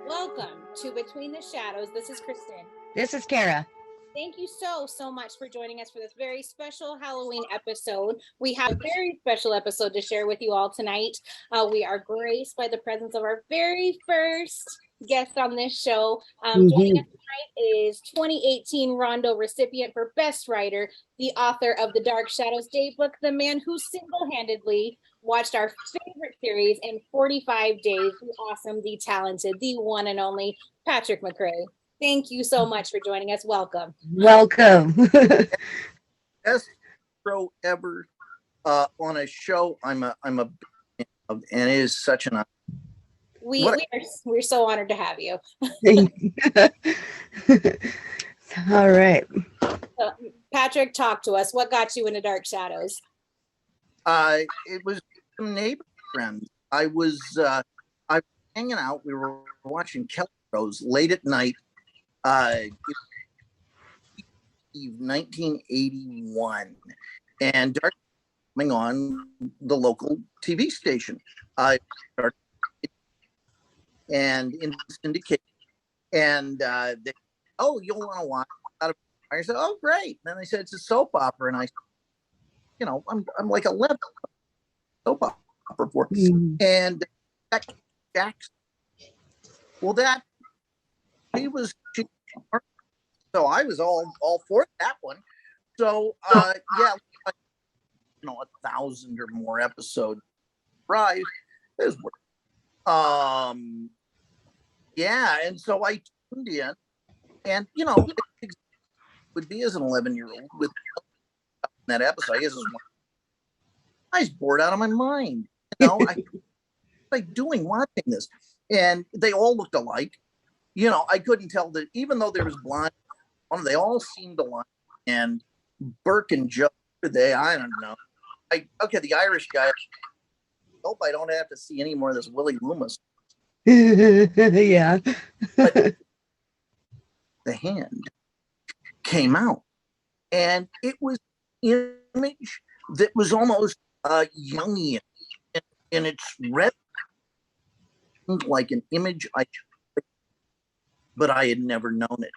Welcome to Between the Shadows. This is Kristen. This is Kara. Thank you so much for joining us for this very special Halloween episode. We have a very special episode to share with you all tonight. We are graced by the presence of our very first guest on this show. Joining us tonight is 2018 Rondo recipient for Best Writer, the author of The Dark Shadows Daybook, the man who single-handedly watched our favorite series in 45 days, the awesome, the talented, the one and only Patrick McCray. Thank you so much for joining us. Welcome. Welcome. Best show ever on a show. I'm a and it is such an honor. We're so honored to have you. All right. Patrick, talk to us. What got you into Dark Shadows? It was some neighbor friends. I was hanging out. We were watching Kelly shows late at night. 1981, and Dark coming on the local TV station. And in syndication, and you'll want to watch. I said, oh, great. And then they said it's a soap opera, and I, I'm like 11 soap opera for, and Jackson. Well, so I was all for that one. So 1,000 or more episodes. Right. And so I tuned in, and it would be as an 11-year-old with that episode. I guess I was bored out of my mind. What am I doing watching this? And they all looked alike. I couldn't tell that, even though there was blonde, they all seemed alike. And Burke and Joe, I don't know. The Irish guy. Hope I don't have to see any more of this Willie Loomis. Yeah. But the hand came out, and it was an image that was almost Jungian in its red, like an image but I had never known it.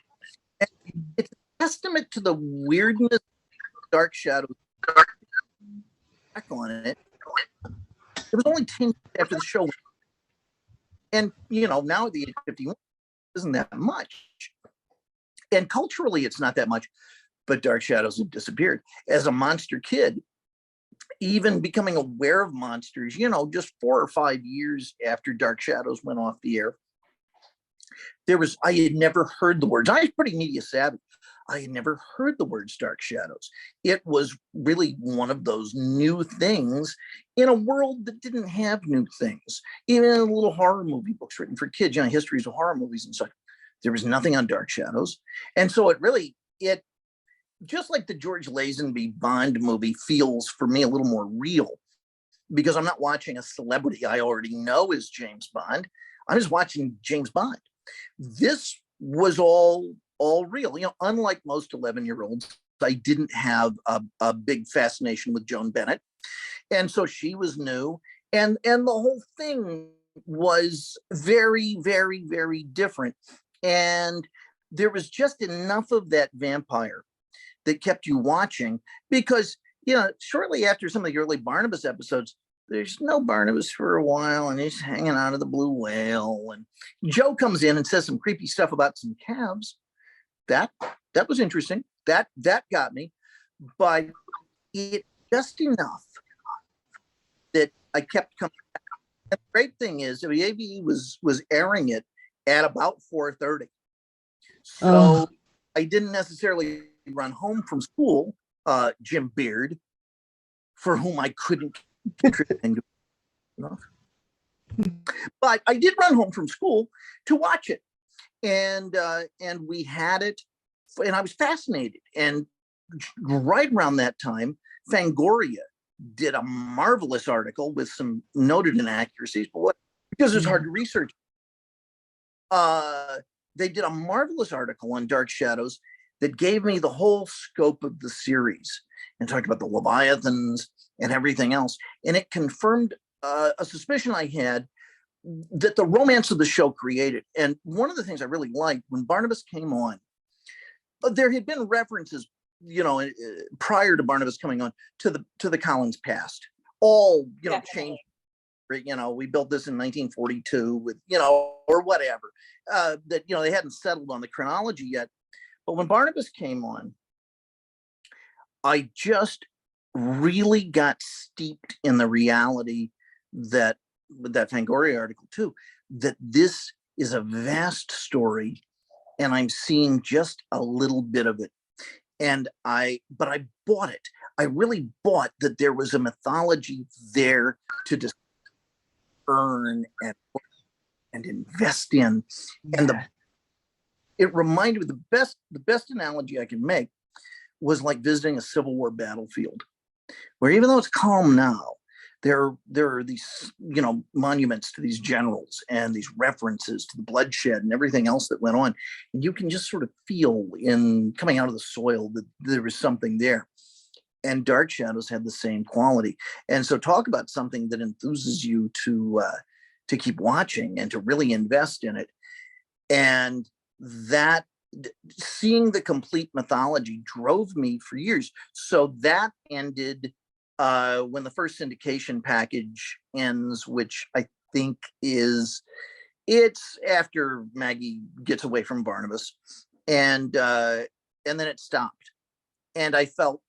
And it's a testament to the weirdness of Dark Shadows. Back on it. It was only 10 years after the show. And, now at the age of 51, isn't that much. And culturally, it's not that much. But Dark Shadows have disappeared. As a monster kid, even becoming aware of monsters, just 4 or 5 years after Dark Shadows went off the air, I had never heard the words. I was pretty media savvy. I had never heard the words Dark Shadows. It was really one of those new things in a world that didn't have new things. Even in little horror movie books written for kids, histories of horror movies and such, there was nothing on Dark Shadows. And so it just like the George Lazenby Bond movie feels for me a little more real, because I'm not watching a celebrity I already know is James Bond. I'm just watching James Bond. This was all real. Unlike most 11-year-olds, I didn't have a big fascination with Joan Bennett. And so she was new. And the whole thing was very, very, very different. And there was just enough of that vampire that kept you watching, because, shortly after some of the early Barnabas episodes, there's no Barnabas for a while, and he's hanging out of the blue whale. And Joe comes in and says some creepy stuff about some calves. That was interesting. That got me. But it just enough that I kept coming back. And the great thing is, WABE was airing it at about 4:30. So I didn't necessarily run home from school, Jim Beard, for whom I couldn't contribute enough. But I did run home from school to watch it. And we had it, and I was fascinated. And right around that time, Fangoria did a marvelous article with some noted inaccuracies, but because it's hard to research. They did a marvelous article on Dark Shadows that gave me the whole scope of the series and talked about the Leviathans and everything else. And it confirmed a suspicion I had that the romance of the show created. And one of the things I really liked when Barnabas came on, there had been references, prior to Barnabas coming on, to the Collins past. All, changed. We built this in 1942 with, or whatever. That they hadn't settled on the chronology yet. But when Barnabas came on, I just really got steeped in the reality that with that Fangoria article too, that this is a vast story and I'm seeing just a little bit of it. But I bought it. I really bought that there was a mythology there to discern and invest in. Yeah. And it reminded me, the best analogy I can make was like visiting a Civil War battlefield, where even though it's calm now, there are these, monuments to these generals and these references to the bloodshed and everything else that went on. And you can just sort of feel in coming out of the soil that there was something there. And Dark Shadows had the same quality. And so talk about something that enthuses you to keep watching and to really invest in it. And that seeing the complete mythology drove me for years. So that ended when the first syndication package ends, which I think it's after Maggie gets away from Barnabas, and then it stopped, and I felt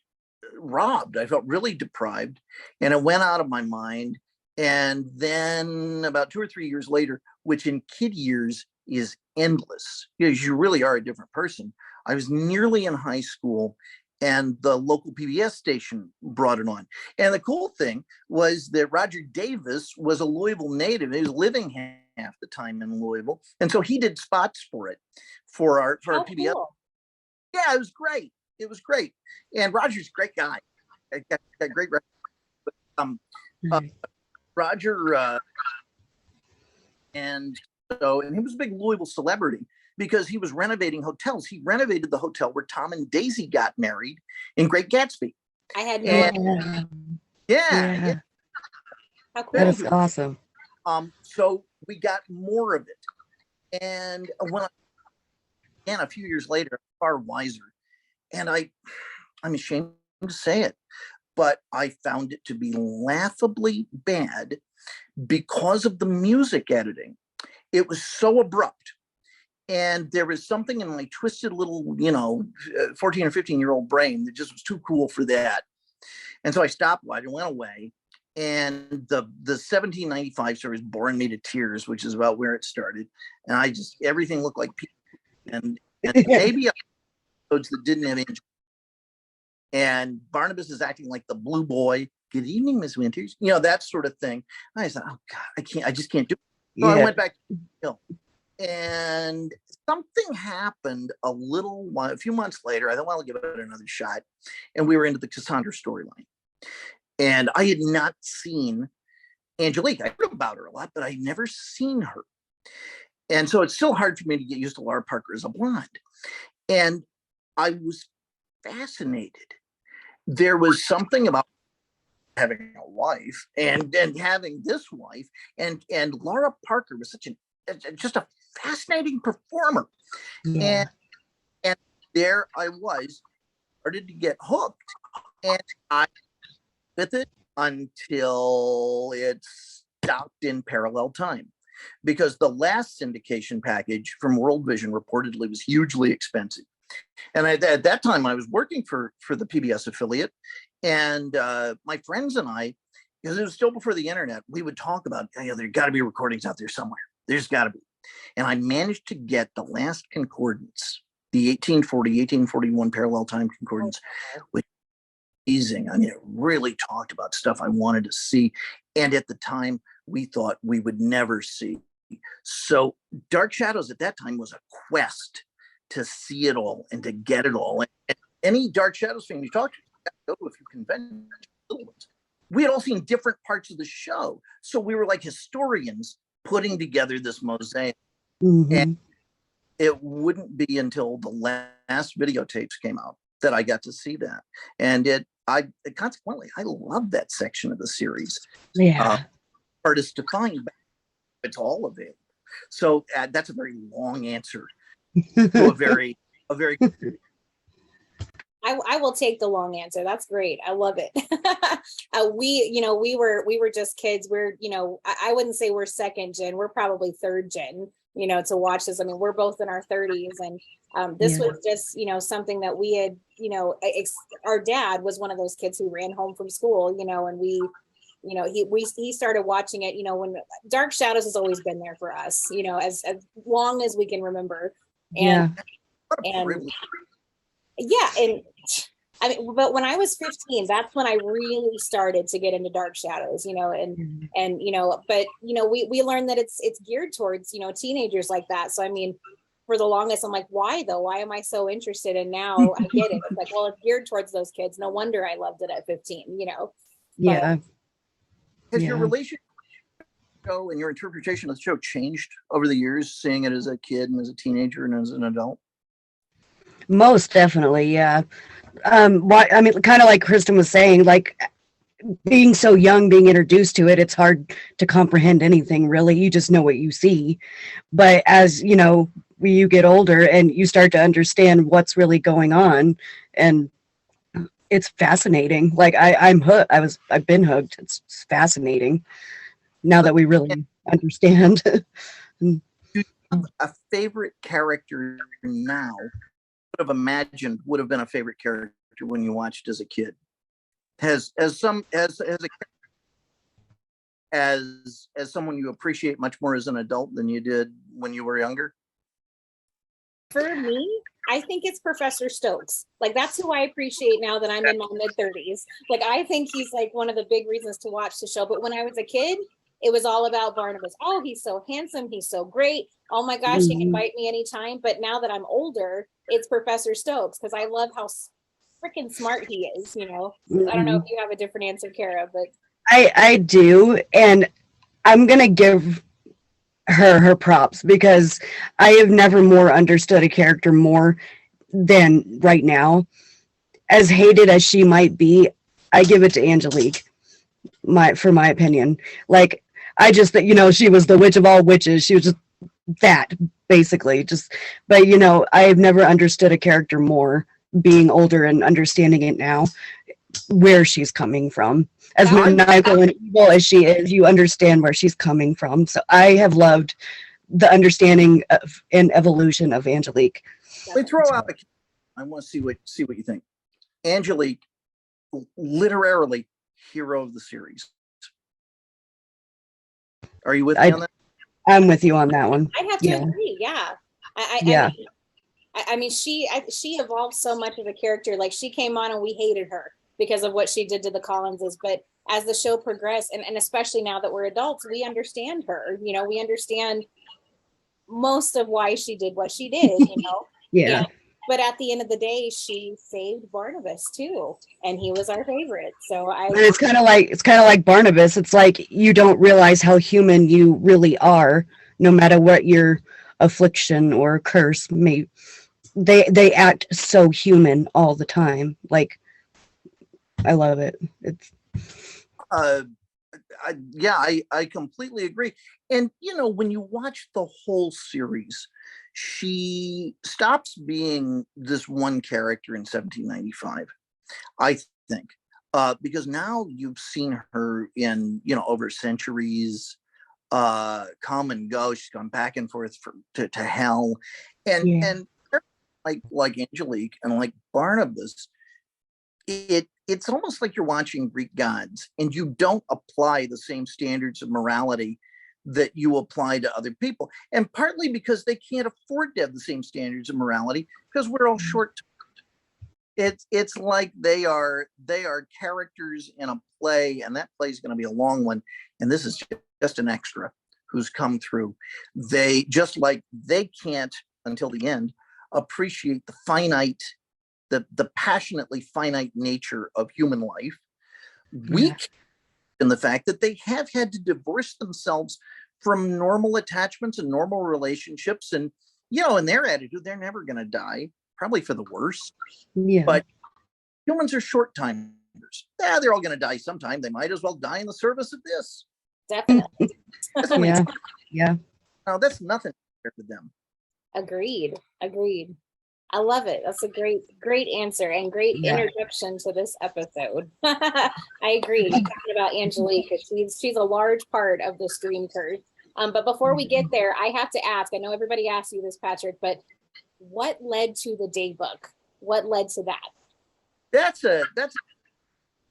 robbed. I felt really deprived, and it went out of my mind. And then about 2 or 3 years later, which in kid years is endless because you really are a different person. I was nearly in high school, and the local PBS station brought it on. And the cool thing was that Roger Davis was a Louisville native. He was living half the time in Louisville. And so he did spots for it, for our PBS. Cool. Yeah, it was great. It was great. And Roger's a great guy. Got great record. Roger, and he was a big Louisville celebrity, because he was renovating hotels. He renovated the hotel where Tom and Daisy got married in Great Gatsby. I had no idea. Yeah. How cool. That is awesome. So we got more of it. And a few years later, far wiser. And I'm ashamed to say it, but I found it to be laughably bad because of the music editing. It was so abrupt. And there was something in my twisted little, 14 or 15-year-old brain that just was too cool for that. And so I stopped watching, went away. And the 1795 story is boring me to tears, which is about where it started. And everything looked like people. And maybe episodes that didn't have angels. And Barnabas is acting like the blue boy. Good evening, Miss Winters. That sort of thing. And I said, oh God, I just can't do it. So I went back to the hill. And something happened a few months later. I thought, well, I'll give it another shot. And we were into the Cassandra storyline. And I had not seen Angelique. I heard about her a lot, but I'd never seen her. And so it's still hard for me to get used to Laura Parker as a blonde. And I was fascinated. There was something about having a wife and having this wife. And Laura Parker was just a fascinating performer. Yeah. And there I was, started to get hooked, and I with it until it stopped in parallel time, because the last syndication package from World Vision reportedly was hugely expensive. And at that time I was working for the PBS affiliate, and my friends and I, because it was still before the internet, we would talk about, there got to be recordings out there somewhere. There's got to be. And I managed to get the last concordance, the 1841 parallel time concordance, which was amazing. I mean, it really talked about stuff I wanted to see. And at the time, we thought we would never see. So Dark Shadows at that time was a quest to see it all and to get it all. And any Dark Shadows fan you talk to, you got to go to a few conventions, little ones. We had all seen different parts of the show. So we were like historians putting together this mosaic. Mm-hmm. And it wouldn't be until the last videotapes came out that I got to see that. And consequently, I love that section of the series. Yeah. Hardest to find. it's all available. So that's a very long answer to a very I will take the long answer. That's great. I love it. We were just kids. We're, I wouldn't say we're second gen. We're probably third gen, to watch this. I mean, we're both in our 30s, and this was just, something that we had, our dad was one of those kids who ran home from school, and we, he started watching it, when Dark Shadows has always been there for us, as long as we can remember. And and I mean, but when I was 15, that's when I really started to get into Dark Shadows, but we learned that it's geared towards, teenagers like that. So I mean, for the longest, I'm like, why though? Why am I so interested? And now I get it. It's like, well, it's geared towards those kids. No wonder I loved it at 15, Yeah. Has your relationship and your interpretation of the show changed over the years, seeing it as a kid and as a teenager and as an adult? Most definitely, yeah. I mean, kind of like Kristen was saying, like being so young, being introduced to it, it's hard to comprehend anything really. You just know what you see. But as you get older and you start to understand what's really going on, and it's fascinating. Like I'm hooked. I've been hooked. It's fascinating now that we really understand. Do you have a favorite character now? Would have imagined would have been a favorite character when you watched as a kid, as someone you appreciate much more as an adult than you did when you were younger? For me, I think it's Professor Stokes. Like, that's who I appreciate now that I'm in my mid-30s. Like, I think he's like one of the big reasons to watch the show. But when I was a kid, it was all about Barnabas. Oh, he's so handsome. He's so great. Oh my gosh, he can bite me anytime. But now that I'm older, it's Professor Stokes, because I love how freaking smart he is, I don't know if you have a different answer, Kara, but I do, and I'm gonna give her props, because I have never more understood a character more than right now. As hated as she might be, I give it to Angelique, for my opinion. Like, I just that she was the witch of all witches. She was just that, basically. But I have never understood a character more, being older and understanding it now, where she's coming from. As maniacal and evil as she is, you understand where she's coming from. So I have loved the understanding of and evolution of Angelique. Let me throw out I want to see what you think. Angelique, literally hero of the series. Are you with me on that? I'm with you on that one. I have to agree. Yeah. I mean, she evolved so much as a character. Like, she came on and we hated her because of what she did to the Collinses. But as the show progressed, and especially now that we're adults, we understand her. We understand most of why she did what she did. Yeah. But at the end of the day, she saved Barnabas too, and he was our favorite. So it's kind of like Barnabas. It's like you don't realize how human you really are, no matter what your affliction or curse may. They act so human all the time. Like, I love it. It's I completely agree. And when you watch the whole series, she stops being this one character in 1795, I think, because now you've seen her in over centuries come and go. She's gone back and forth to hell, and like Angelique and like Barnabas, it's almost like you're watching Greek gods, and you don't apply the same standards of morality that you apply to other people. And partly because they can't afford to have the same standards of morality, because we're all short. It's like they are characters in a play, and that play is going to be a long one. And this is just an extra who's come through. They can't, until the end, appreciate the finite, the passionately finite nature of human life. We in the fact that they have had to divorce themselves from normal attachments and normal relationships, and in their attitude, they're never going to die, probably for the worse. But humans are short timers. They're all going to die sometime. They might as well die in the service of this. Definitely. Yeah. Now that's nothing compared to them. Agreed. Agreed. I love it. That's a great answer and great introduction to this episode. I agree. Talking about Angelique, because she's a large part of the Stream Curse. But before we get there, I have to ask, I know everybody asked you this, Patrick, but what led to the Daybook? What led to that?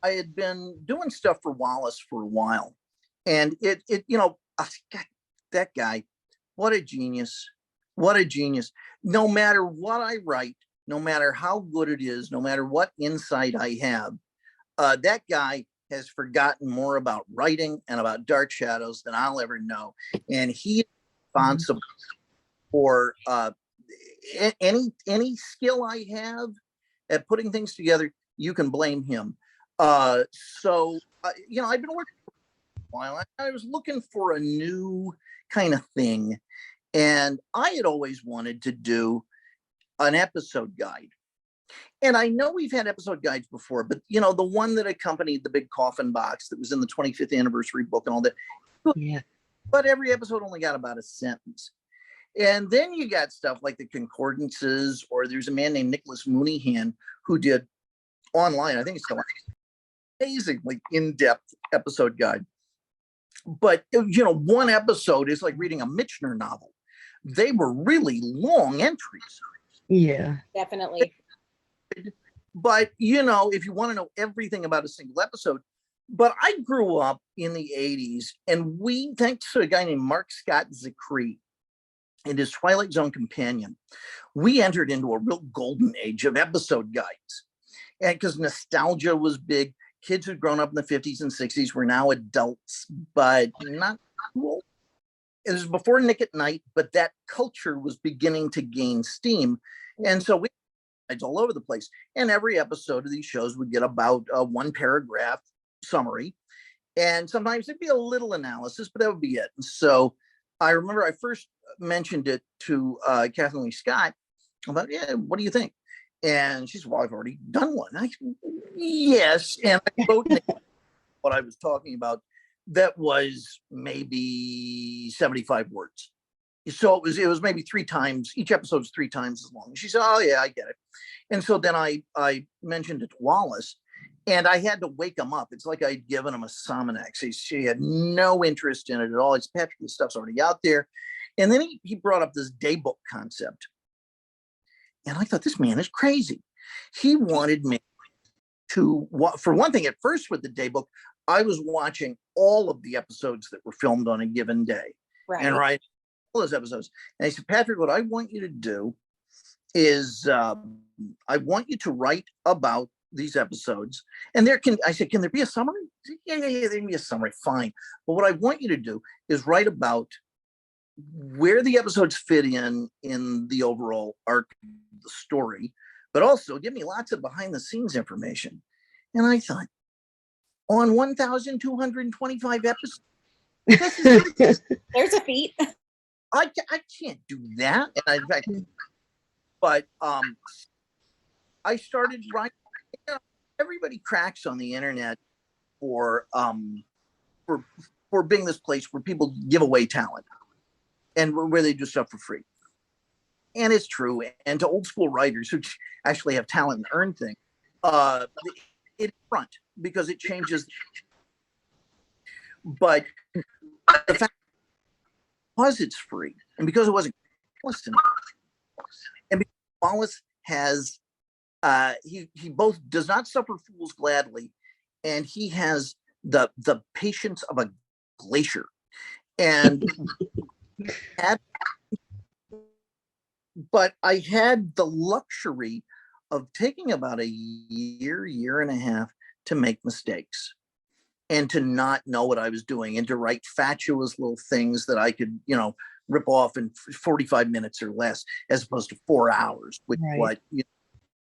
I had been doing stuff for Wallace for a while, and it that guy, what a genius. What a genius. No matter what I write, no matter how good it is, no matter what insight I have, that guy has forgotten more about writing and about Dark Shadows than I'll ever know. And he is responsible for any skill I have at putting things together. You can blame him. I've been working for a while. I was looking for a new kind of thing. And I had always wanted to do an episode guide. And I know we've had episode guides before, but the one that accompanied the big coffin box that was in the 25th anniversary book and all that. Yeah. But every episode only got about a sentence. And then you got stuff like the concordances, or there's a man named Nicholas Mooneyhan who did online, I think it's still amazingly in-depth episode guide. But one episode is like reading a Michener novel. They were really long entries. Yeah. Definitely. But if you want to know everything about a single episode, but I grew up in the 80s, and we, thanks to a guy named Mark Scott Zicree and his Twilight Zone companion, we entered into a real golden age of episode guides. And because nostalgia was big, kids who'd grown up in the 50s and 60s were now adults, but not cool. It was before Nick at Night, but that culture was beginning to gain steam. And so we had all over the place. And every episode of these shows would get about a 1-paragraph summary. And sometimes there'd be a little analysis, but that would be it. And so I remember I first mentioned it to Kathleen Lee Scott about, what do you think? And she said, well, I've already done one. I said, yes. And I wrote what I was talking about. That was maybe 75 words. So it was maybe 3 times, each episode's 3 times as long. She said, oh yeah, I get it. And so then I mentioned it to Wallace, and I had to wake him up. It's like I'd given him a Somonax. She had no interest in it at all. It's Patrick, the stuff's already out there. And then he brought up this Daybook concept. And I thought, this man is crazy. He wanted me to, for one thing, at first with the Daybook, I was watching all of the episodes that were filmed on a given day. Right. And write all those episodes. And I said, Patrick, what I want you to do is I want you to write about these episodes. And I said, can there be a summary? Said, yeah, there can be a summary, fine. But what I want you to do is write about where the episodes fit in the overall arc of the story, but also give me lots of behind the scenes information. And I thought, on 1,225 episodes, there's a feat. I can't do that. And in fact, but I started writing. Everybody cracks on the internet for being this place where people give away talent and where they do stuff for free. And it's true. And to old school writers who actually have talent and earn things, it's front because it changes. But the fact, because it's free and because it wasn't listening, and because Wallace has he both does not suffer fools gladly, and he has the patience of a glacier. And but I had the luxury of taking about a year and a half to make mistakes and to not know what I was doing and to write fatuous little things that I could, rip off in 45 minutes or less, as opposed to 4 hours, which what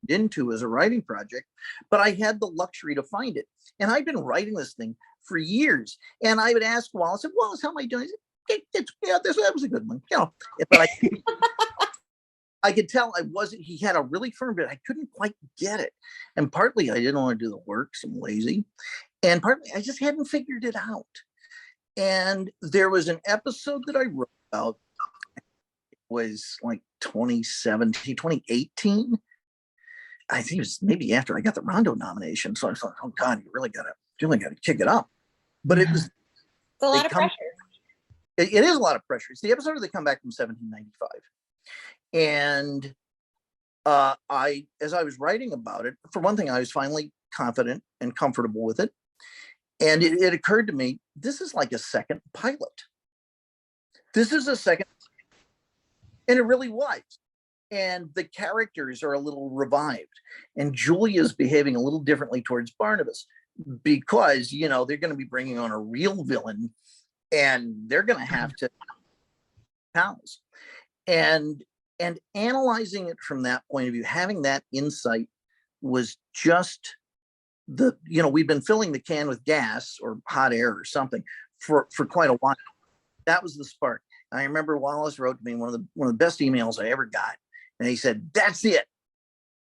into as a writing project. But I had the luxury to find it. And I've been writing this thing for years. And I would ask Wallace, Wallace, how am I doing? That was a good one. But I could tell he had a really firm bit. I couldn't quite get it. And partly I didn't want to do the work, 'cause I'm lazy. And partly I just hadn't figured it out. And there was an episode that I wrote about, it was like 2017, 2018. I think it was maybe after I got the Rondo nomination. So I thought, oh God, you really gotta kick it up. But it was It's a lot of pressure. It is a lot of pressure. It's the episode where they come back from 1795. And as I was writing about it, for one thing, I was finally confident and comfortable with it. And it occurred to me, this is like a second pilot. This is a second, and it really was. And the characters are a little revived. And Julia's behaving a little differently towards Barnabas because, they're going to be bringing on a real villain and they're going to have to house. And analyzing it from that point of view, having that insight was just we've been filling the can with gas or hot air or something for quite a while. That was the spark. I remember Wallace wrote to me one of the best emails I ever got. And he said, "That's it.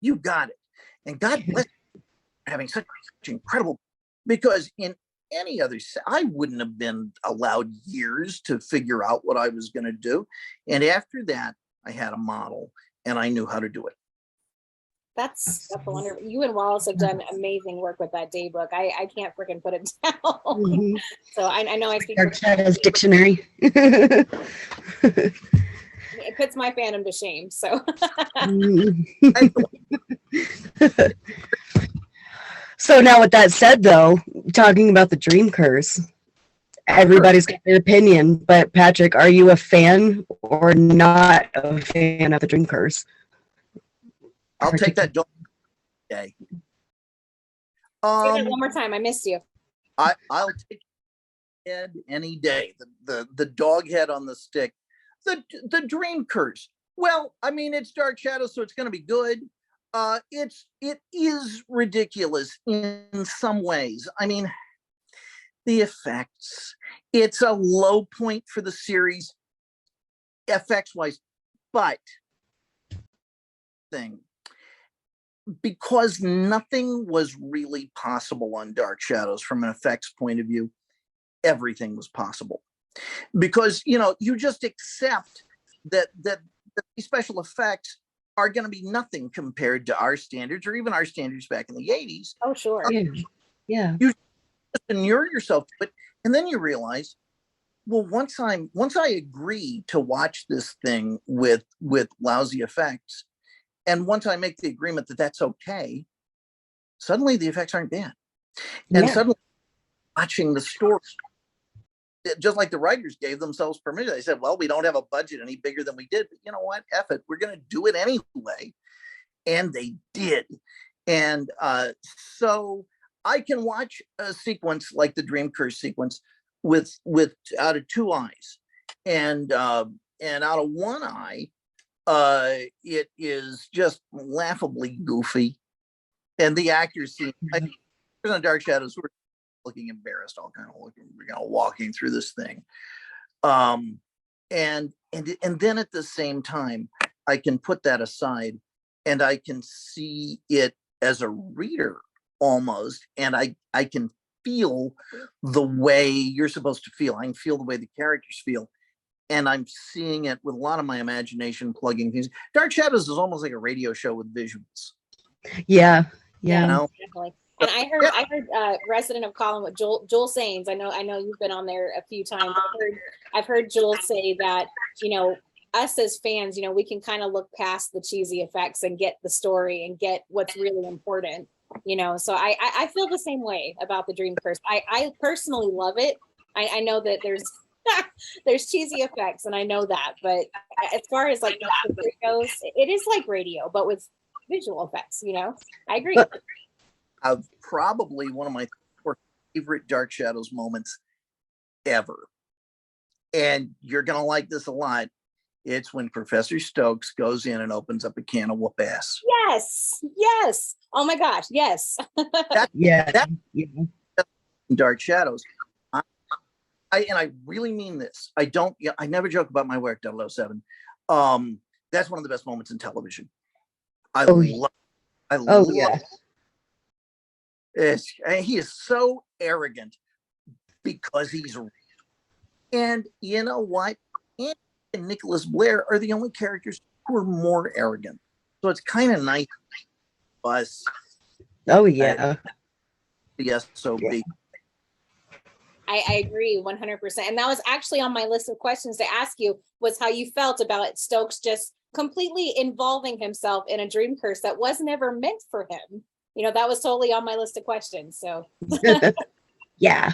You got it." And God bless you for having such incredible, because in any other, I wouldn't have been allowed years to figure out what I was going to do. And after that, I had a model and I knew how to do it. That's wonderful. You and Wallace have done amazing work with that Daybook. I can't freaking put it down. Mm-hmm. So I know I speak. Dark Shadows Dictionary. It puts my fandom to shame. So. So now, with that said, though, talking about the Dream Curse, everybody's got their opinion. But Patrick, are you a fan or not a fan of the Dream Curse? I'll take that dog day. Say that one more time. I missed you. I'll take head any day. The dog head on the stick. The Dream Curse. Well, I mean, it's Dark Shadows, so it's going to be good. It is ridiculous in some ways. I mean, the effects. It's a low point for the series, effects wise, but because nothing was really possible on Dark Shadows from an effects point of view, everything was possible. Because, you just accept that these special effects are going to be nothing compared to our standards, or even our standards back in the 80s. Oh, sure. Yeah. You just inure yourself to it, and then you realize, well, once I agree to watch this thing with lousy effects, and once I make the agreement that that's okay, suddenly the effects aren't bad. And suddenly watching the story, just like the writers gave themselves permission. They said, well, we don't have a budget any bigger than we did, but you know what? F it. We're going to do it anyway. And they did. And so I can watch a sequence like the Dream Curse sequence with out of two eyes. And out of one eye, it is just laughably goofy. And the actors seem like on Dark Shadows who are looking embarrassed, all kind of looking, walking through this thing. And then at the same time, I can put that aside and I can see it as a reader almost, and I can feel the way you're supposed to feel. I can feel the way the characters feel. And I'm seeing it with a lot of my imagination plugging things. Dark Shadows is almost like a radio show with visuals. Yeah. Definitely. And I heard resident of Collinwood, Joel Sains. I know you've been on there a few times. I've heard Joel say that, us as fans, we can kind of look past the cheesy effects and get the story and get what's really important. So I feel the same way about the Dream Curse. I personally love it. I know that there's cheesy effects, and I know that, but as far as like the story goes, it is like radio, but with visual effects. I agree. Probably one of my favorite Dark Shadows moments ever, and you're gonna like this a lot. It's when Professor Stokes goes in and opens up a can of whoop ass. Yes. Oh my gosh, yes. Dark Shadows. I really mean this. I never joke about my work, 007. That's one of the best moments in television. I love he is so arrogant because he's real. And you know what? Andy and Nicholas Blair are the only characters who are more arrogant. So it's kind of nice for us. Oh yeah. The SOB. Yeah. I agree 100%. And that was actually on my list of questions to ask you, was how you felt about Stokes just completely involving himself in a dream curse that was never meant for him. You know, that was totally on my list of questions. So Yeah.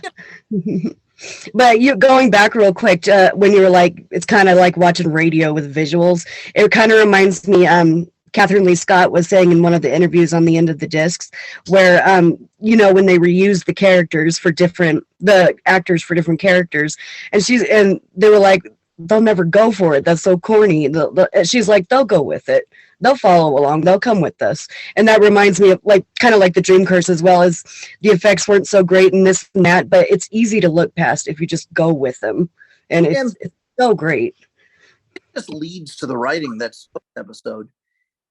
But you going back real quick when you were like, it's kind of like watching radio with visuals. It kind of reminds me, Catherine Lee Scott was saying in one of the interviews on the end of the discs, where you know, when they reuse the actors for different characters, and they were like, they'll never go for it. That's so corny. She's like, they'll go with it. They'll follow along. They'll come with us. And that reminds me of like kind of like the Dream Curse, as well as the effects weren't so great and this and that, but it's easy to look past if you just go with them. And it's so great. This leads to the writing that's episode.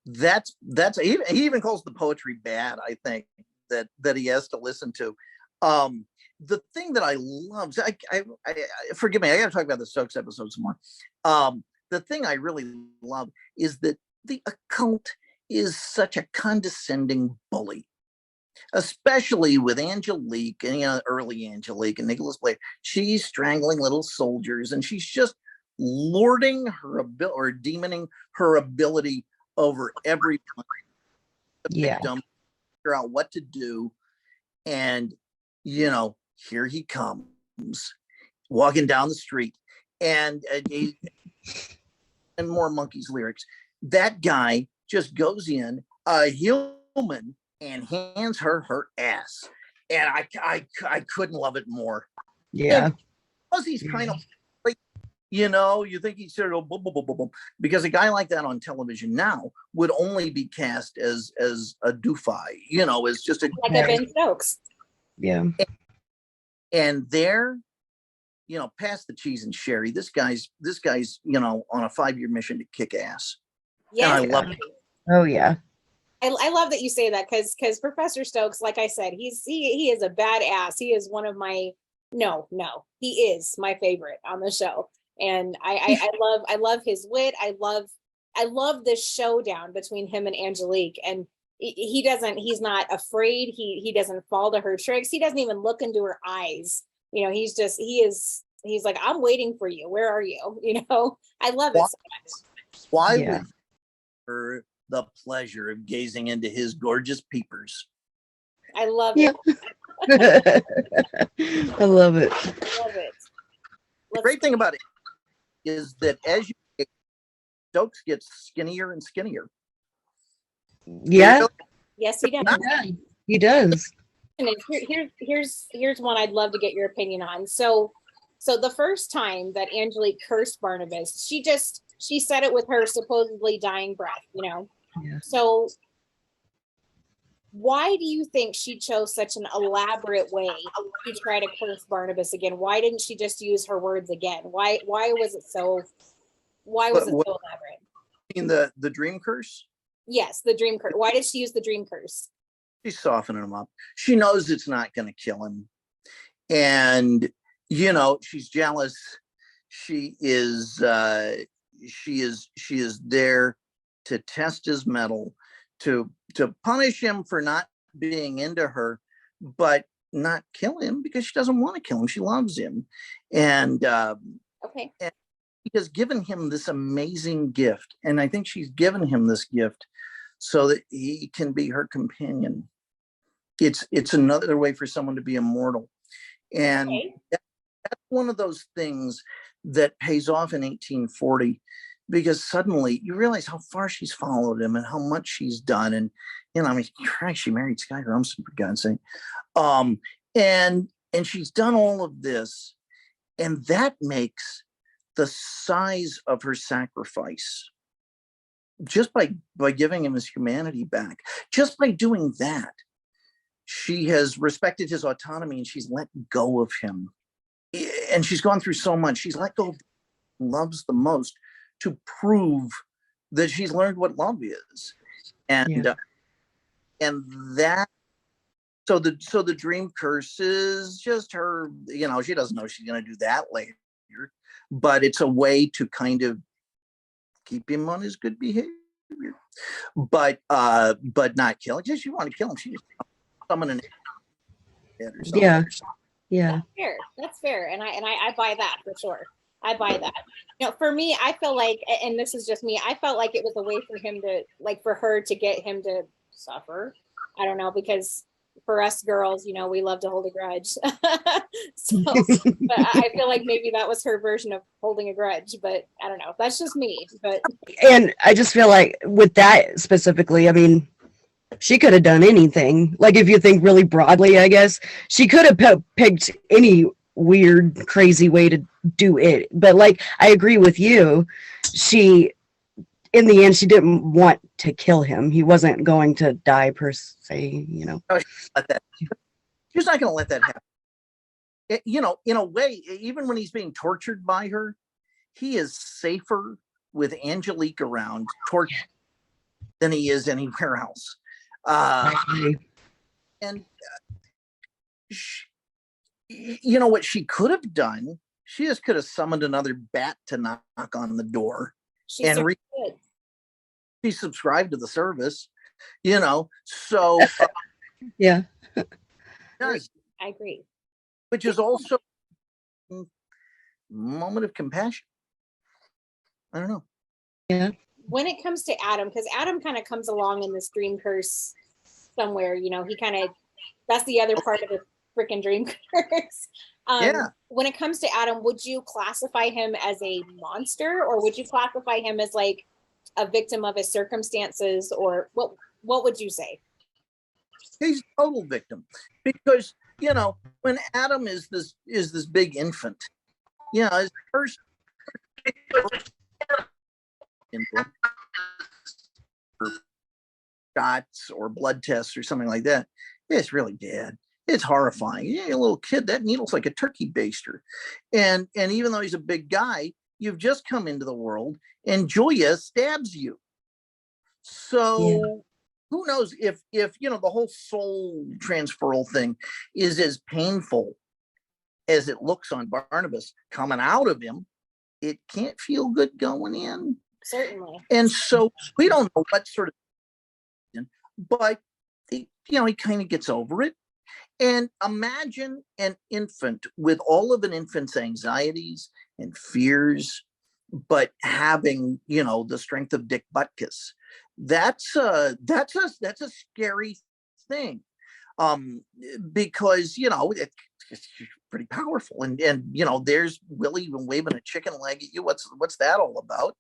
That's he even calls the poetry bad, I think, that he has to listen to. The thing that I love, I forgive me, I got to talk about the Stokes episode some more. The thing I really love is that the occult is such a condescending bully, especially with Angelique and, you know, early Angelique and Nicholas Blair. She's strangling little soldiers, and she's just lording her ability or demoning her ability over everyone. The victim, figure out what to do, and you know, here he comes walking down the street, and more Monkeys lyrics. That guy just goes in, a human, and hands her ass, and I couldn't love it more. Yeah, and because he's kind of like, you know, you think he's sort of boom, boom, boom, boom, boom, because a guy like that on television now would only be cast as a doofy, you know, as just a like a Ben Stokes. Yeah. And there, you know, past the cheese and sherry, this guy's, you know, on a 5-year mission to kick ass. Yeah, and I love it. Oh yeah. I love that you say that, because Professor Stokes, like I said, he is a badass. He is one of my he is my favorite on the show. And I love his wit. I love this showdown between him and Angelique. And he's not afraid. He doesn't fall to her tricks. He doesn't even look into her eyes. You know, he's like, I'm waiting for you. Where are you? You know, I love it so much. Why would her the pleasure of gazing into his gorgeous peepers? I love it. I love it. Love it. The great thing about it is that as you get, Stokes gets skinnier and skinnier. Yeah. Yes, he does. He does. And here's one I'd love to get your opinion on. So the first time that Angelique cursed Barnabas, she said it with her supposedly dying breath, you know. Yeah. So why do you think she chose such an elaborate way to try to curse Barnabas again? Why didn't she just use her words again? Why was it so elaborate? In the dream curse? Yes, the dream curse. Why did she use the dream curse? She's softening him up. She knows it's not going to kill him. And, you know, she's jealous. She is there to test his mettle, to punish him for not being into her, but not kill him because she doesn't want to kill him. She loves him. And, okay. And she has given him this amazing gift. And I think she's given him this gift so that he can be her companion. It's another way for someone to be immortal. And that's one of those things that pays off in 1840, because suddenly you realize how far she's followed him and how much she's done. And, you know, I mean, Christ, she married Sky Rumson, for God's sake. And she's done all of this, and that makes the size of her sacrifice, just by giving him his humanity back, just by doing that, she has respected his autonomy and she's let go of him. And she's gone through so much. She's let go of loves the most to prove that she's learned what love is. And and that, so the dream curse is just her, you know, she doesn't know she's going to do that later. but it's a way to kind of keep him on his good behavior, but not kill him. Just you want to kill him, she just summon an head or something. Yeah. That's fair. And I buy that for sure. I buy that. You know, for me, I feel like, and this is just me, I felt like it was a way for him to, like, for her to get him to suffer. I don't know, because for us girls, you know, we love to hold a grudge. So but I feel like maybe that was her version of holding a grudge, but I don't know. That's just me. But And I just feel like with that specifically, I mean, she could have done anything. Like, if you think really broadly, I guess she could have picked any weird, crazy way to do it. But like, I agree with you. She, in the end, she didn't want to kill him. He wasn't going to die per se, you know. She's not going to let that happen. You know, in a way, even when he's being tortured by her, he is safer with Angelique around torture than he is anywhere else. And you know what she could have done? She just could have summoned another bat to knock on the door. She subscribed to the service, you know. So yeah, I agree. Which is also a moment of compassion. I don't know. Yeah. When it comes to Adam, because Adam kind of comes along in this dream curse somewhere, you know, he kind of, that's the other part of the freaking dream curse. When it comes to Adam, would you classify him as a monster, or would you classify him as like a victim of his circumstances, or what would you say? He's a total victim, because, you know, when Adam is this big infant, you know, his first shots or blood tests or something like that, it's really bad. It's horrifying. Yeah, a little kid, that needle's like a turkey baster. And even though he's a big guy, you've just come into the world and Julia stabs you. So who knows if you know, the whole soul transferal thing is as painful as it looks on Barnabas coming out of him. It can't feel good going in. Certainly. And so we don't know what sort of, but he kind of gets over it. And imagine an infant with all of an infant's anxieties and fears, but having, you know, the strength of Dick Butkus. That's a scary thing, because, you know, it's pretty powerful. And you know, there's Willie even waving a chicken leg at you. What's that all about?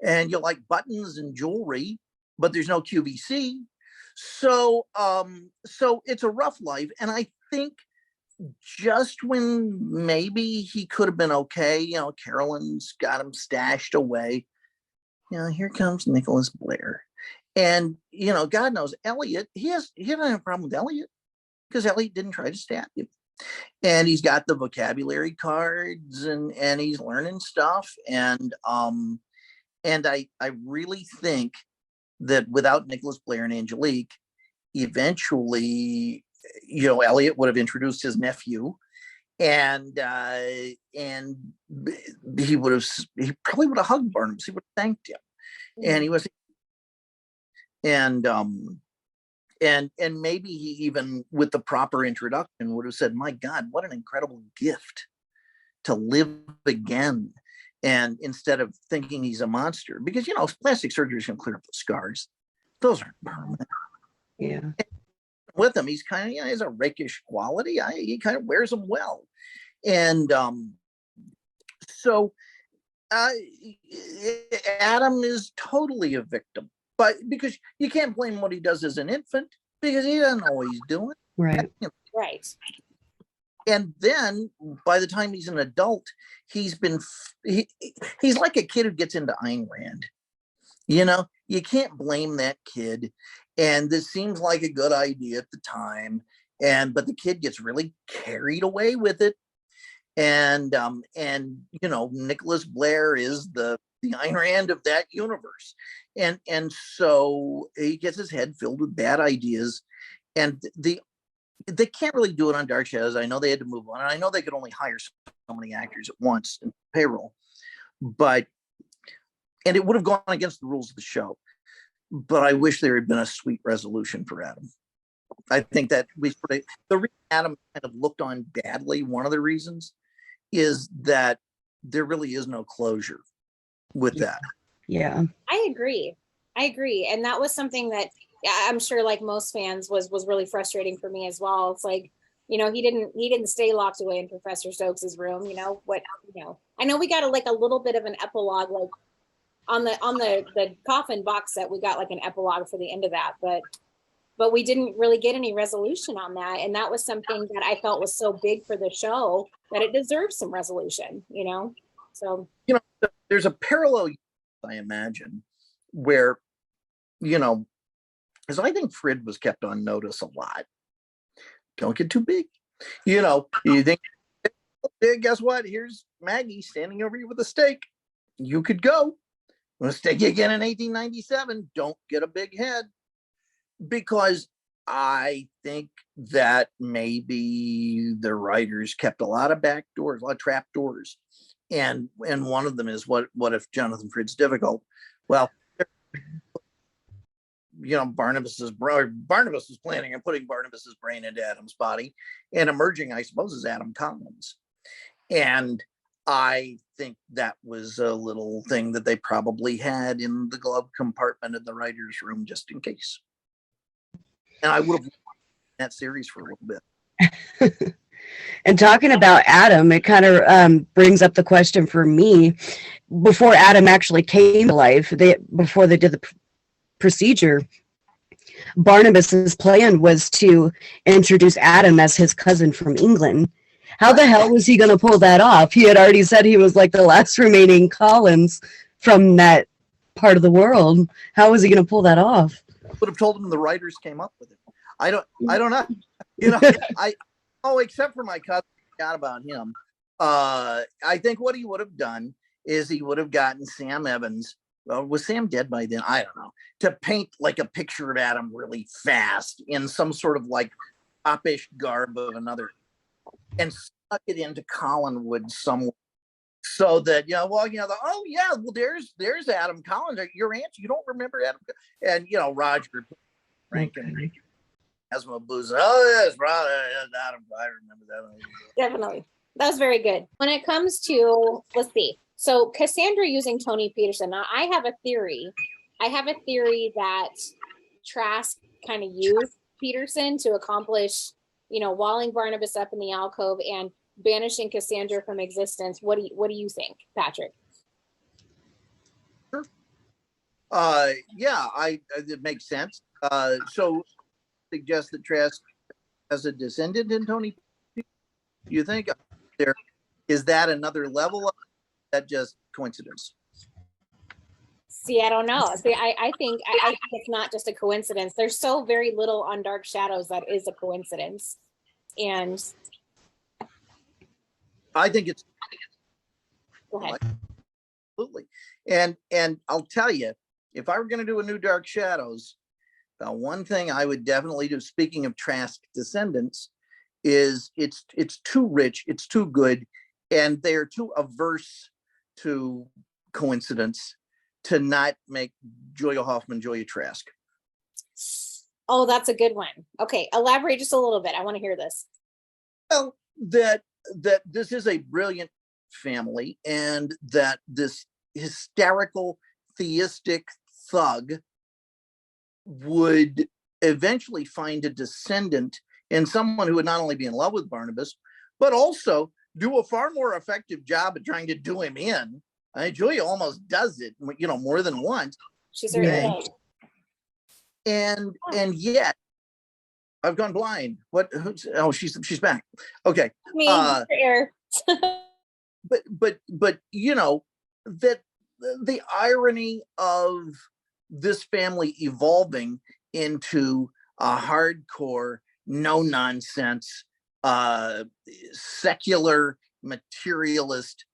And you like buttons and jewelry, but there's no QVC. So it's a rough life. And I think just when maybe he could have been okay, you know, Carolyn's got him stashed away. You know, here comes Nicholas Blair. And, you know, God knows Elliot, he doesn't have a problem with Elliot, because Elliot didn't try to stab him. And he's got the vocabulary cards and he's learning stuff. And I really think that without Nicholas Blair and Angelique, eventually, you know, Elliot would have introduced his nephew, and he probably would have hugged Barnabas. He would have thanked him, and he was, and maybe he even, with the proper introduction, would have said, "My God, what an incredible gift to live again." And instead of thinking he's a monster, because, you know, plastic surgery is going to clear up the scars. Those aren't permanent. Yeah. And with him, he's kind of, you know, he has a rakish quality. He kind of wears them well. And so Adam is totally a victim, but because you can't blame what he does as an infant, because he doesn't know what he's doing. Right. Right. And then by the time he's an adult, he's like a kid who gets into Ayn Rand. You know, you can't blame that kid. And this seems like a good idea at the time. But the kid gets really carried away with it. And you know, Nicholas Blair is the Ayn Rand of that universe. And so he gets his head filled with bad ideas. And the they can't really do it on Dark Shadows. I know they had to move on, and I know they could only hire so many actors at once in payroll, and it would have gone against the rules of the show. But I wish there had been a sweet resolution for Adam. I think that the reason Adam kind of looked on badly, one of the reasons, is that there really is no closure with that. Yeah, I agree. And that was something that I'm sure, like most fans, was really frustrating for me as well. It's like, he didn't stay locked away in Professor Stokes's room. I know we got a little bit of an epilogue, like on the coffin box set, we got like an epilogue for the end of that, but we didn't really get any resolution on that. And that was something that I felt was so big for the show that it deserves some resolution, So, there's a parallel, I imagine, where, because I think Frid was kept on notice a lot. Don't get too big. You think, guess what? Here's Maggie standing over you with a stake. You could go. I'm going to stake you again in 1897. Don't get a big head. Because I think that maybe the writers kept a lot of back doors, a lot of trap doors. And one of them is, what if Jonathan Frid's difficult? Well, Barnabas was planning on putting Barnabas's brain into Adam's body, and emerging, I suppose, is Adam Collins. And I think that was a little thing that they probably had in the glove compartment in the writer's room just in case. And I would have watched that series for a little bit. and talking about Adam, it kind of brings up the question for me. Before Adam actually came to life, before they did the procedure, Barnabas's plan was to introduce Adam as his cousin from England. How the hell was he going to pull that off? He had already said he was like the last remaining Collins from that part of the world. How was he going to pull that off? Would have told him the writers came up with it. I don't know. Except for my cousin, I forgot about him. I think what he would have done is he would have gotten Sam Evans. Was Sam dead by then? I don't know. To paint like a picture of Adam really fast in some sort of like popish garb of another, and stuck it into Collinwood somewhere, so that there's Adam Collins, your aunt. You don't remember Adam? And Roger Rankin, Asma Boozer. Oh yes, Adam. I remember that. Definitely, that was very good. When it comes to, let's see. So Cassandra using Tony Peterson. Now I have a theory. That Trask kind of used Peterson to accomplish, walling Barnabas up in the alcove and banishing Cassandra from existence. What do you think, Patrick? Sure. It makes sense. So suggest that Trask has a descendant in Tony. You think is that another level of that, just coincidence? See, I don't know. See, I think it's not just a coincidence. There's so very little on Dark Shadows that is a coincidence. And I think it's go ahead. Absolutely. And I'll tell you, if I were going to do a new Dark Shadows, the one thing I would definitely do, speaking of Trask descendants, is it's too rich, it's too good, and they're too averse to coincidence to not make Julia Hoffman Julia Trask. Oh, that's a good one. Okay, elaborate just a little bit. I want to hear this. Well, that this is a brilliant family, and that this hysterical theistic thug would eventually find a descendant in someone who would not only be in love with Barnabas, but also do a far more effective job at trying to do him in. I mean, Julia almost does it, more than once. She certainly does. And yet, I've gone blind. She's back. Okay. Me, but that the irony of this family evolving into a hardcore, no nonsense, secular materialist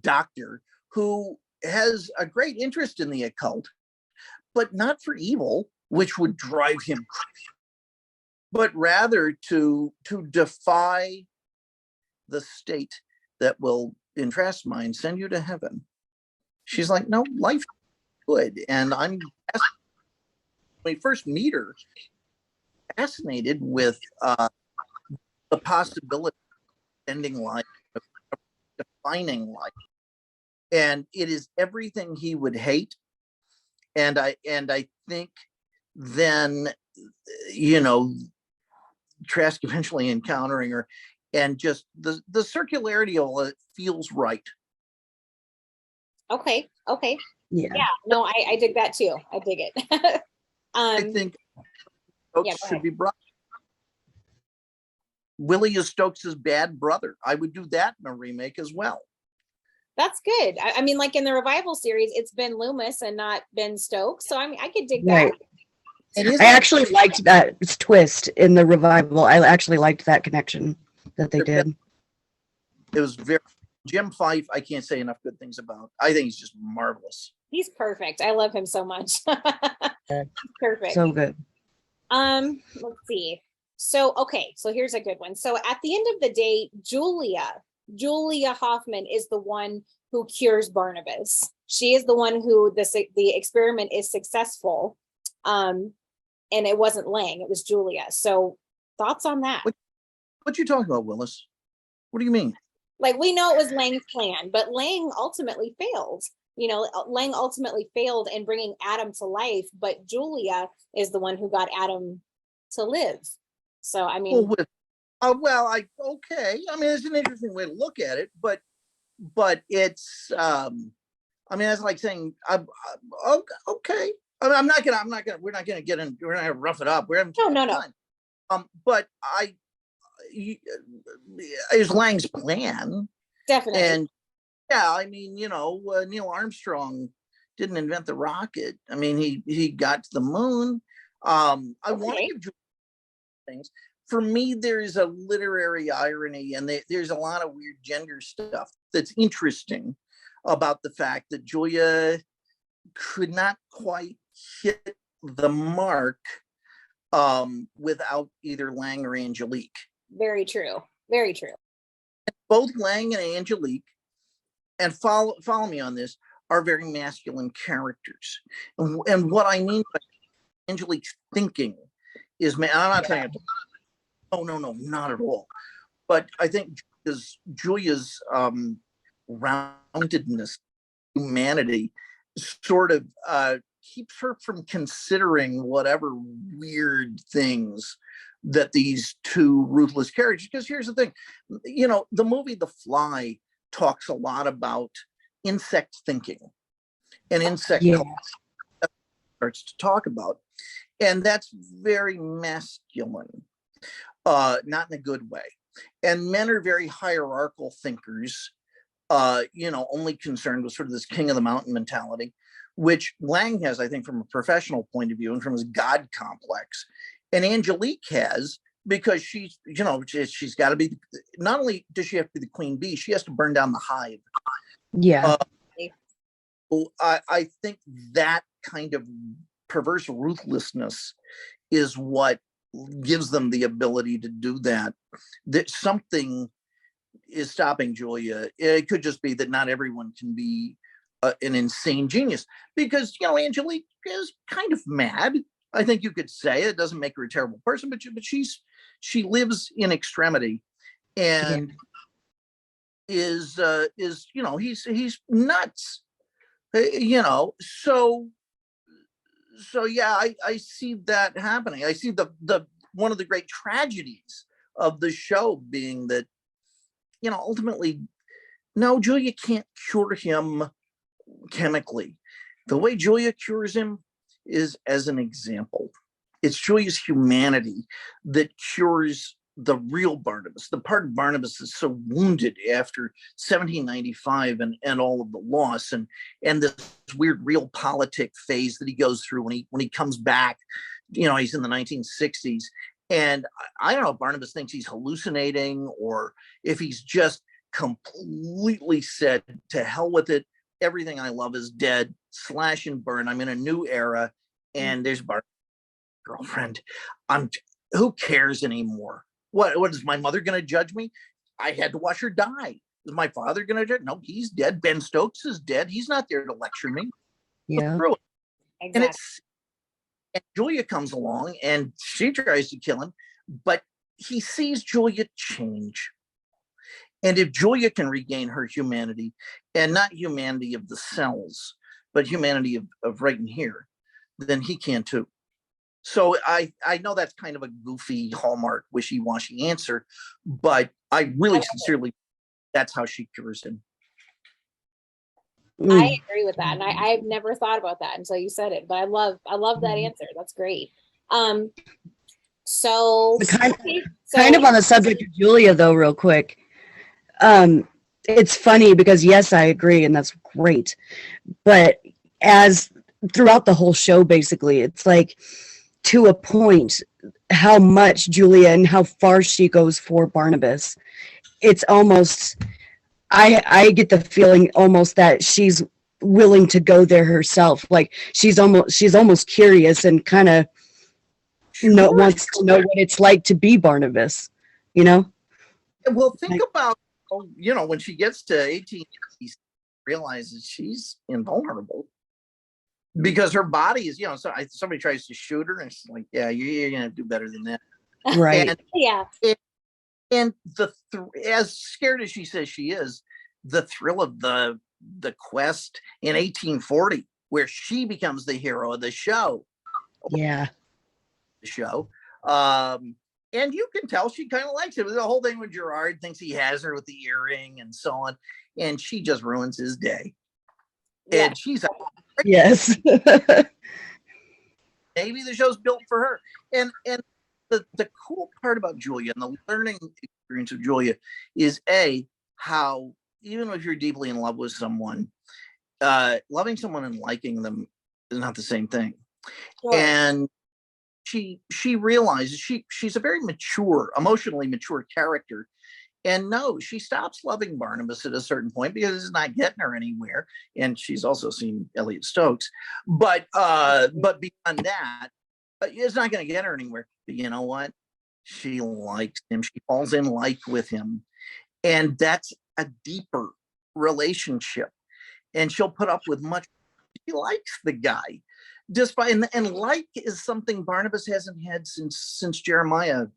doctor who has a great interest in the occult, but not for evil, which would drive him crazy. but rather to defy the state that will, in Trask's mind, send you to heaven. She's like, no, life is good. And when we first meet her, fascinated with the possibility of ending life, of defining life. And it is everything he would hate. And I think then, Trask eventually encountering her, and just the circularity of it feels right. Okay. Yeah. No, I dig that too. I dig it. I think Stokes should be brought. Willie is Stokes' bad brother. I would do that in a remake as well. That's good. I mean, like in the revival series, it's Ben Loomis and not Ben Stokes. So I mean, I could dig that. I actually liked that twist in the revival. I actually liked that connection that they did. It was very Jim Fife. I can't say enough good things about. I think he's just marvelous. He's perfect. I love him so much. Perfect. So good. Let's see. So here's a good one. So at the end of the day, Julia Hoffman is the one who cures Barnabas. She is the one who the experiment is successful. And it wasn't Lang, it was Julia. So thoughts on that? What you talking about, Willis? What do you mean? Like, we know it was Lang's plan, but Lang ultimately failed. Lang ultimately failed in bringing Adam to life, but Julia is the one who got Adam to live. So, I mean, okay. I mean, it's an interesting way to look at it, but it's, I mean, that's like saying, okay. I mean, we're not gonna get in, we're not gonna rough it up. We're having no. Time. But is Lang's plan. Definitely. And yeah, I mean, Neil Armstrong didn't invent the rocket. I mean, he got to the moon. I want to give things. For me, there is a literary irony, and there's a lot of weird gender stuff that's interesting about the fact that Julia could not quite hit the mark without either Lang or Angelique. Very true. Both Lang and Angelique, and follow me on this, are very masculine characters. And what I mean by Angelique's thinking is, I'm not saying, no, not at all. But I think Julia's roundedness, humanity, sort of keeps her from considering whatever weird things that these two ruthless characters, because here's the thing, the movie The Fly talks a lot about insect thinking and insect culture starts to talk about, and that's very masculine, not in a good way. And men are very hierarchical thinkers, only concerned with sort of this king of the mountain mentality, which Lang has, I think, from a professional point of view and from his God complex. And Angelique has, because she's got to be, not only does she have to be the queen bee, she has to burn down the hive. Yeah. I think that kind of perverse ruthlessness is what gives them the ability to do that. That something is stopping Julia. It could just be that not everyone can be an insane genius, because Angelique is kind of mad. I think you could say it doesn't make her a terrible person, but she lives in extremity, and is he's nuts, so yeah, I see that happening. I see the one of the great tragedies of the show being that ultimately, no, Julia can't cure him chemically. The way Julia cures him is as an example. It's Julia's humanity that cures the real Barnabas, the part of Barnabas that's so wounded after 1795 and all of the loss and this weird realpolitik phase that he goes through when he comes back. He's in the 1960s, and I don't know if Barnabas thinks he's hallucinating or if he's just completely said, to hell with it. Everything I love is dead. Slash and burn. I'm in a new era, and there's Barnabas' girlfriend. who cares anymore? What is my mother going to judge me? I had to watch her die. Is my father going to judge? No, he's dead. Ben Stokes is dead. He's not there to lecture me. Yeah. Through it. Exactly. And Julia comes along and she tries to kill him, but he sees Julia change. And if Julia can regain her humanity, and not humanity of the cells, but humanity of right in here, then he can too. So I know that's kind of a goofy, Hallmark, wishy-washy answer, but I really sincerely, that's how she cures him. I agree with that, and I've never thought about that until you said it. But I love that answer. That's great. So kind of on the subject of Julia, though, real quick. It's funny because yes, I agree, and that's great. But as throughout the whole show, basically, it's like to a point how much Julia and how far she goes for Barnabas. It's almost I get the feeling almost that she's willing to go there herself. Like she's almost curious and kind of wants to know what it's like to be Barnabas, you know? Well, think about, when she gets to 18, she realizes she's invulnerable because her body is, so somebody tries to shoot her and she's like, yeah, you're going to do better than that. Right. And, yeah. And as scared as she says she is, the thrill of the quest in 1840, where she becomes the hero of the show. Yeah. The show. And you can tell she kind of likes it. The whole thing with Gerard thinks he has her with the earring and so on. And she just ruins his day. Yeah. And she's yes. Maybe the show's built for her. And the cool part about Julia and the learning experience of Julia is how even if you're deeply in love with someone, loving someone and liking them is not the same thing. Sure. And she realizes she's a very mature, emotionally mature character. And no, she stops loving Barnabas at a certain point because it's not getting her anywhere. And she's also seen Elliot Stokes. But beyond that, it's not going to get her anywhere. But you know what? She likes him. She falls in like with him. And that's a deeper relationship. And she'll put up with much. She likes the guy. Despite and like is something Barnabas hasn't had since Jeremiah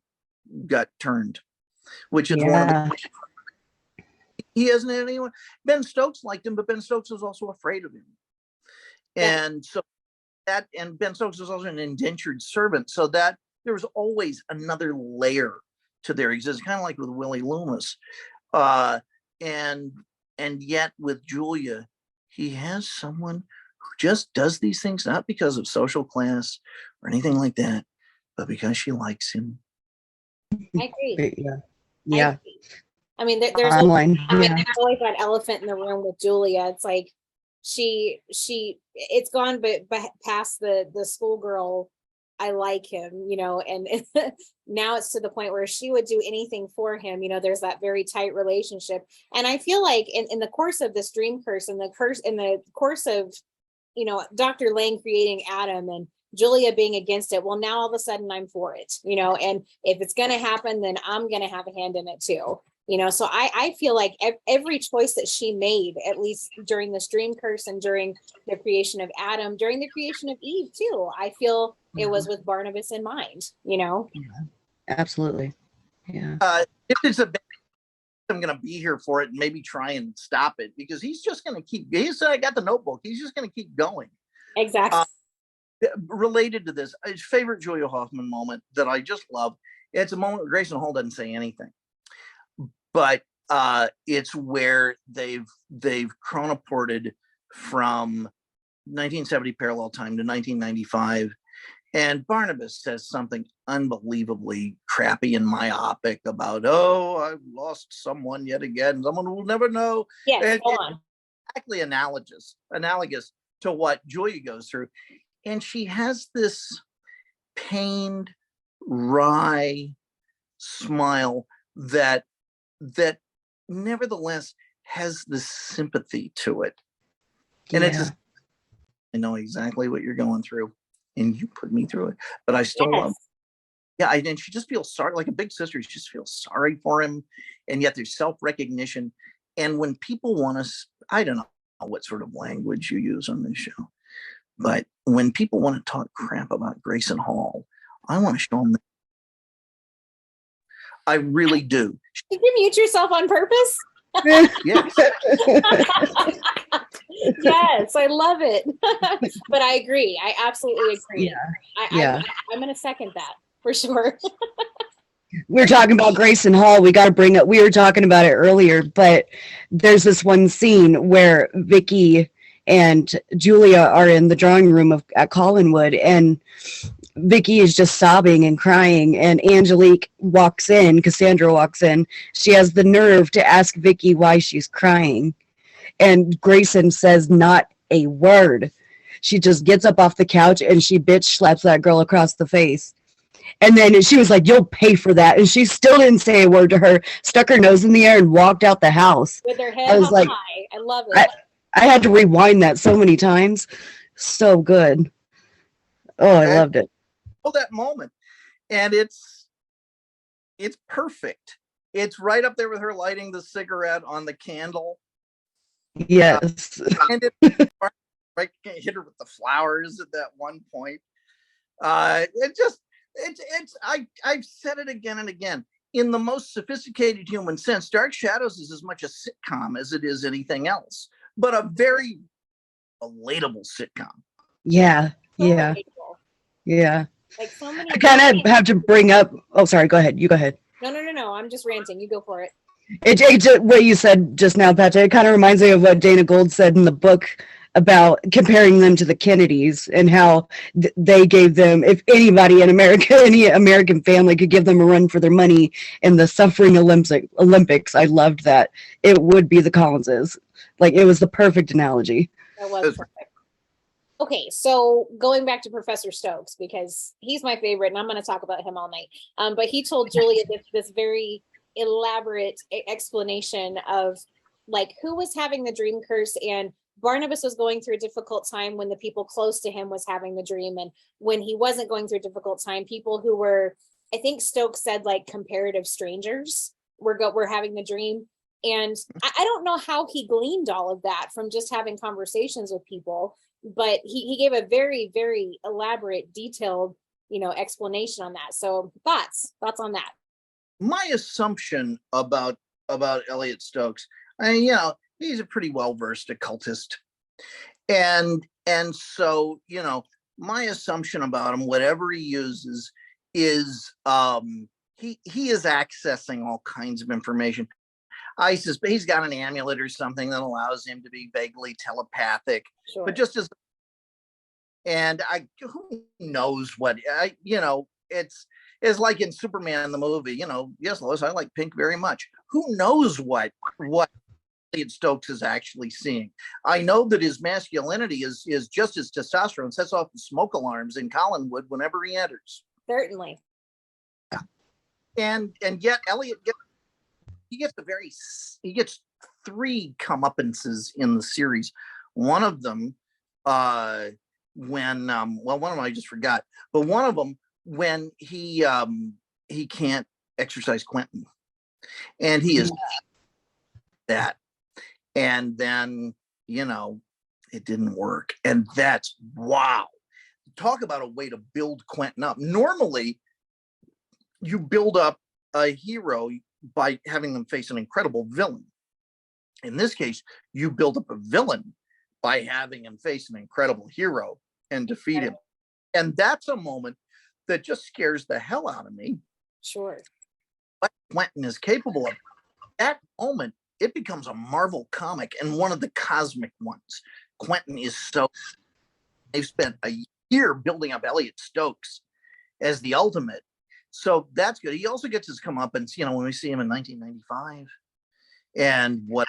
got turned, which is one of the. He hasn't had anyone. Ben Stokes liked him, but Ben Stokes was also afraid of him, and so that and Ben Stokes was also an indentured servant, so that there was always another layer to their existence, kind of like with Willie Loomis, and yet with Julia, he has someone who just does these things not because of social class or anything like that, but because she likes him. I agree. Yeah. I mean, there's always that elephant in the room with Julia. It's like it's gone, but past the schoolgirl. I like him, and now it's to the point where she would do anything for him. There's that very tight relationship. And I feel like in the course of this dream curse and in the course of, Dr. Lang creating Adam and Julia being against it. Well, now all of a sudden I'm for it, and if it's going to happen, then I'm going to have a hand in it too. So I feel like every choice that she made, at least during the dream curse and during the creation of Adam, during the creation of Eve too, I feel it was with Barnabas in mind, Yeah, absolutely. Yeah. If it's I'm going to be here for it and maybe try and stop it because he's just going to keep, he said, I got the notebook. He's just going to keep going. Exactly. Related to this, his favorite Julia Hoffman moment that I just love. It's a moment where Grayson Hall doesn't say anything. But it's where they've chronoported from 1970 parallel time to 1995, and Barnabas says something unbelievably crappy and myopic about, I've lost someone yet again, someone who will never know. Yes, and go on. Exactly analogous to what Julia goes through, and she has this pained, wry smile that nevertheless has this sympathy to it. And it's I know exactly what you're going through and you put me through it, but I still love Yeah, and she just feels sorry, like a big sister. She just feels sorry for him, and yet there's self-recognition. And when people want to, I don't know what sort of language you use on this show, but when people want to talk crap about Grayson Hall, I want to show them. I really do. Did you mute yourself on purpose? Yes. Yes, I love it. But I agree. I absolutely agree. Yeah. I'm going to second that for sure. We're talking about Grayson Hall. We got to bring up, we were talking about it earlier, but there's this one scene where Vicky and Julia are in the drawing room at Collinwood, and Vicky is just sobbing and crying, and Angelique walks in, Cassandra walks in. She has the nerve to ask Vicky why she's crying, and Grayson says not a word. She just gets up off the couch and she bitch slaps that girl across the face. And then she was like, "You'll pay for that." And she still didn't say a word to her, stuck her nose in the air and walked out the house. With her head high. Like, I love it. I had to rewind that so many times. So good. Oh, I loved it. Oh, that moment. And it's perfect. It's right up there with her lighting the cigarette on the candle. Yes. And it right, hit her with the flowers at that one point. I've said it again and again. In the most sophisticated human sense, Dark Shadows is as much a sitcom as it is anything else, but a very relatable sitcom. Yeah. So yeah. relatable. Yeah. Like so many. I kind of have to bring up. Oh, sorry. Go ahead. You go ahead. No. I'm just ranting. You go for it. It what you said just now, Patrick. It kind of reminds me of what Dana Gould said in the book about comparing them to the Kennedys and how they gave them, if anybody in America, any American family could give them a run for their money in the suffering Olympics. I loved that. It would be the Collinses. Like, it was the perfect analogy. That was perfect. Okay, so going back to Professor Stokes, because he's my favorite and I'm going to talk about him all night. But he told Julia this very elaborate explanation of like who was having the dream curse, and Barnabas was going through a difficult time when the people close to him was having the dream, and when he wasn't going through a difficult time, people who were, I think Stokes said, like comparative strangers were having the dream. And I don't know how he gleaned all of that from just having conversations with people, but he gave a very, very elaborate, detailed, explanation on that. So thoughts on that? My assumption about Elliot Stokes, he's a pretty well-versed occultist. And so, my assumption about him, whatever he uses, is he is accessing all kinds of information. I suspect he's got an amulet or something that allows him to be vaguely telepathic. Sure. But just as, and who knows what, it's like in Superman, the movie, yes, Lois, I like pink very much. Who knows what Elliot Stokes is actually seeing? I know that his masculinity is just as testosterone sets off the smoke alarms in Collinwood whenever he enters. Certainly. Yeah. And yet Elliot gets three comeuppances in the series. One of them, one of them I just forgot, but one of them when he can't exercise Quentin, and he is that, and then it didn't work, and that's wow. Talk about a way to build Quentin up. Normally, you build up a hero by having them face an incredible villain. In this case, you build up a villain by having him face an incredible hero and defeat him. And that's a moment that just scares the hell out of me. Sure. What Quentin is capable of. That moment, it becomes a Marvel comic, and one of the cosmic ones. Quentin is so... They've spent a year building up Elliot Stokes as the ultimate. So that's good. He also gets his comeuppance, when we see him in 1995, and what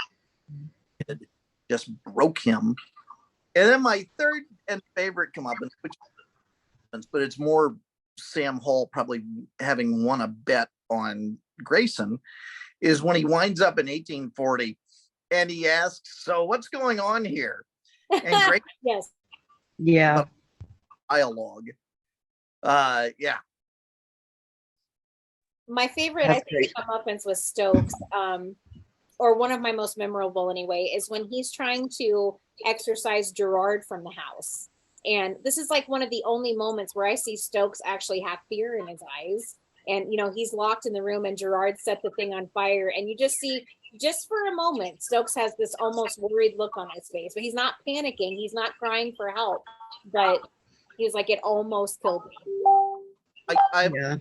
just broke him. And then my third and favorite comeuppance, but it's more Sam Hall probably having won a bet on Grayson, is when he winds up in 1840 and he asks, "So what's going on here?" And Grayson, yes, yeah, dialogue. Yeah. My favorite, That's I think, comeuppance with Stokes, or one of my most memorable anyway, is when he's trying to exorcise Gerard from the house. And this is like one of the only moments where I see Stokes actually have fear in his eyes. And, he's locked in the room and Gerard set the thing on fire. And you just see, just for a moment, Stokes has this almost worried look on his face, but he's not panicking. He's not crying for help, but he's like, it almost killed me. Yeah.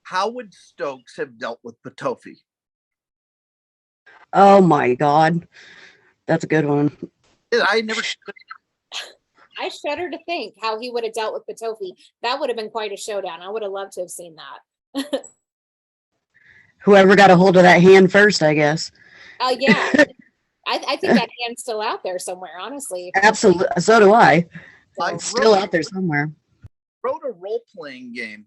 How would Stokes have dealt with Patofi? Oh my God. That's a good one. I never. I shudder to think how he would have dealt with Patofi. That would have been quite a showdown. I would have loved to have seen that. Whoever got a hold of that hand first, I guess. Yeah. I think that hand's still out there somewhere, honestly. Absolutely. So do I. So, It's still out there somewhere. Wrote a role-playing game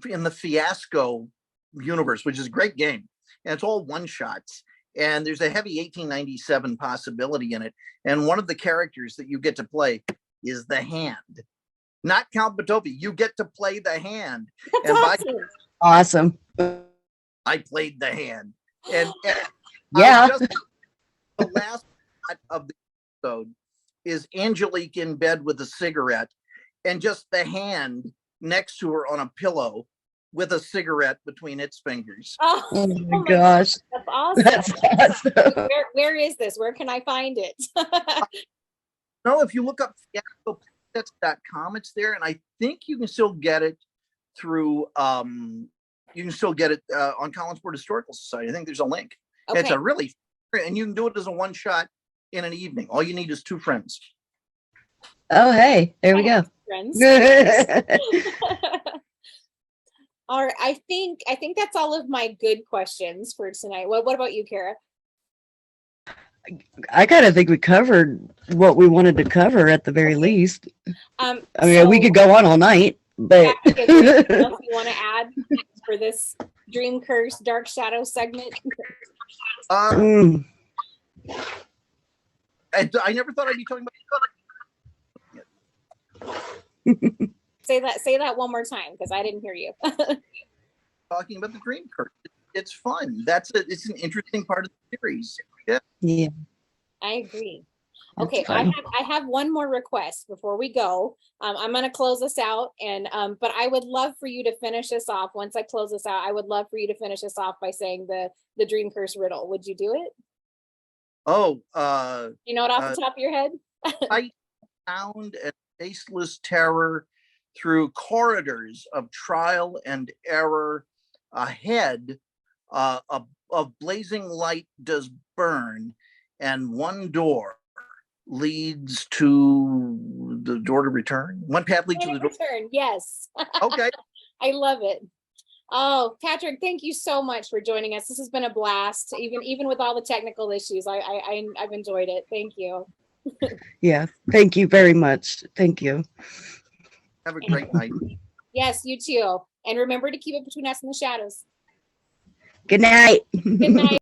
in the Fiasco universe, which is a great game. And it's all one-shots. And there's a heavy 1897 possibility in it. And one of the characters that you get to play is the hand. Not Count Patofi. You get to play the hand. that's And awesome. Awesome. I played the hand. And Yeah. The last shot of the episode is Angelique in bed with a cigarette and just the hand next to her on a pillow with a cigarette between its fingers. Oh my gosh. That's awesome. That's awesome. Where is this? Where can I find it? No, if you look up fiascoplaytest.com, it's there, and I think you can still get it through on Collinsport Historical Society. I think there's a link. Okay. It's a really, and you can do it as a one shot in an evening. All you need is 2 friends. Oh, hey, there we go. Friends. All right, I think that's all of my good questions for tonight. What about you, Kara? I kind of think we covered what we wanted to cover at the very least. I mean, we could go on all night, but Anything else you want to add for this Dream Curse Dark Shadow segment? I never thought I'd be talking about Say that one more time because I didn't hear you. talking about the Dream Curse. It's fun. It's an interesting part of the series. yeah. I agree. That's Okay, fun. I have one more request before we go. I'm going to close us out, and but I would love for you to finish this off. Once I close this out, I would love for you to finish this off by saying the Dream Curse riddle. Would you do it? Oh, You know it off the top of your head? sight, sound, and faceless terror through corridors of trial and error. Ahead, of blazing light does burn, and one door leads to the door to return. One path leads to the door. Return. Yes. Okay. I love it. Oh, Patrick, thank you so much for joining us. This has been a blast, even with all the technical issues. I've enjoyed it. Thank you. Yeah. Thank you very much. Thank you. Have a great night. Yes, you too. And remember to keep it between us and the shadows. Good night. Good night.